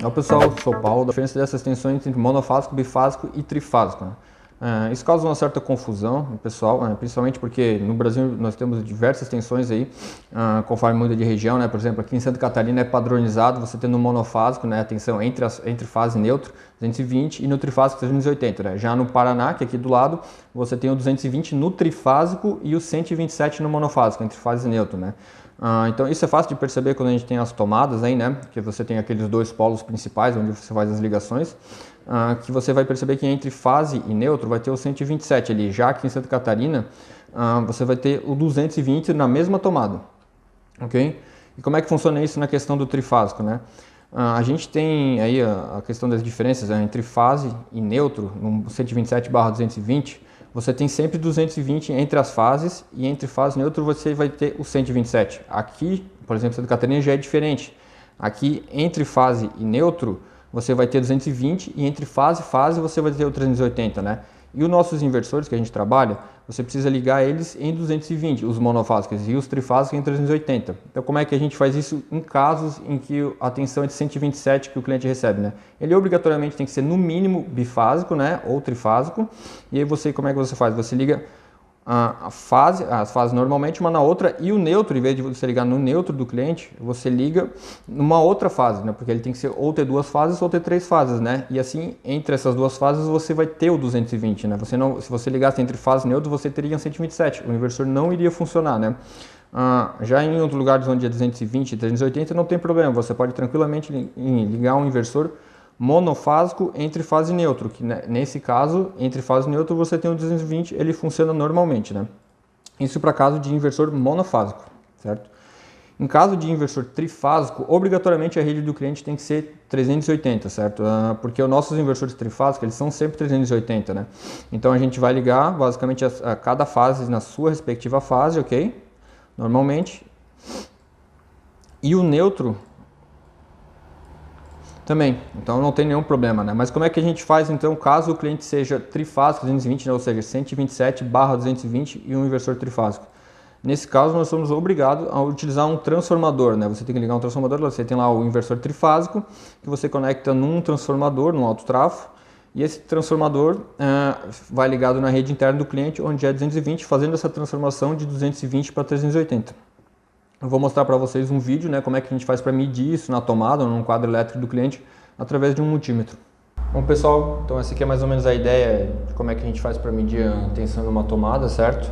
Olá pessoal, eu sou o Paulo. A diferença dessas tensões entre monofásico, bifásico e trifásico, né? Isso causa uma certa confusão no pessoal, principalmente porque no Brasil nós temos diversas tensões aí, conforme muda de região, né? Por exemplo, aqui em Santa Catarina é padronizado você tendo no monofásico, né, a tensão entre fase e neutro, 220, e no trifásico 380, né? Já no Paraná, que é aqui do lado, você tem o 220 no trifásico e o 127 no monofásico, entre fase e neutro, né? Então isso é fácil de perceber quando a gente tem as tomadas aí, né? Que você tem aqueles dois polos principais onde você faz as ligações, que você vai perceber que entre fase e neutro vai ter o 127 ali. Já aqui em Santa Catarina, você vai ter o 220 na mesma tomada, ok? E como é que funciona isso na questão do trifásico, né? A gente tem aí a questão das diferenças, né, entre fase e neutro, no 127/220, você tem sempre 220 entre as fases, e entre fase e neutro você vai ter o 127. Aqui, por exemplo, Santa Catarina já é diferente. Aqui, entre fase e neutro, você vai ter 220, e entre fase e fase você vai ter o 380, né? E os nossos inversores que a gente trabalha, você precisa ligar eles em 220, os monofásicos, e os trifásicos em 380. Então, como é que a gente faz isso em casos em que a tensão é de 127 que o cliente recebe, né? Ele obrigatoriamente tem que ser no mínimo bifásico, né, ou trifásico. E aí como é que você faz? Você liga as fases normalmente uma na outra, e o neutro, em vez de você ligar no neutro do cliente, você liga numa outra fase, né? Porque ele tem que ser ou ter duas fases ou ter três fases, né? E assim, entre essas duas fases você vai ter o 220, né? Se você ligasse entre fase e neutro, você teria 127, o inversor não iria funcionar, né? Já em outros lugares onde é 220 e 380 não tem problema, você pode tranquilamente ligar um inversor monofásico entre fase e neutro, que nesse caso, entre fase e neutro você tem o 220, ele funciona normalmente, né? Isso para caso de inversor monofásico, certo? Em caso de inversor trifásico, obrigatoriamente a rede do cliente tem que ser 380, certo? Porque os nossos inversores trifásicos, eles são sempre 380, né? Então a gente vai ligar basicamente a cada fase na sua respectiva fase, ok? Normalmente. E o neutro também, então não tem nenhum problema, né? Mas como é que a gente faz então caso o cliente seja trifásico 220, né? Ou seja, 127/220 e um inversor trifásico? Nesse caso nós somos obrigados a utilizar um transformador, né? Você tem que ligar um transformador, você tem lá o inversor trifásico, que você conecta num transformador, num autotrafo, e esse transformador vai ligado na rede interna do cliente, onde é 220, fazendo essa transformação de 220 para 380. Eu vou mostrar para vocês um vídeo, né, como é que a gente faz para medir isso na tomada ou num quadro elétrico do cliente através de um multímetro. Bom pessoal, então essa aqui é mais ou menos a ideia de como é que a gente faz para medir a tensão numa tomada, certo?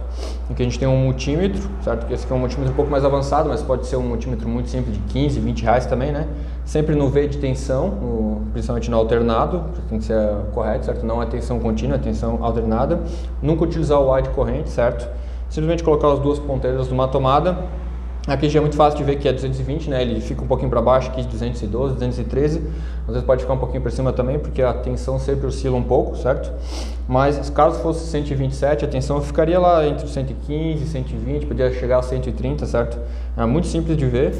Aqui a gente tem um multímetro, certo? Esse aqui é um multímetro um pouco mais avançado, mas pode ser um multímetro muito simples de 15, 20 reais também, né? Sempre no V de tensão, principalmente no alternado, tem que ser correto, certo? Não é tensão contínua, é tensão alternada. Nunca utilizar o A de corrente, certo? Simplesmente colocar as duas ponteiras numa tomada. Aqui já é muito fácil de ver que é 220, né? Ele fica um pouquinho para baixo aqui, 212, 213. Às vezes pode ficar um pouquinho para cima também, porque a tensão sempre oscila um pouco, certo? Mas caso fosse 127, a tensão ficaria lá entre 115 e 120, podia chegar a 130, certo? É muito simples de ver.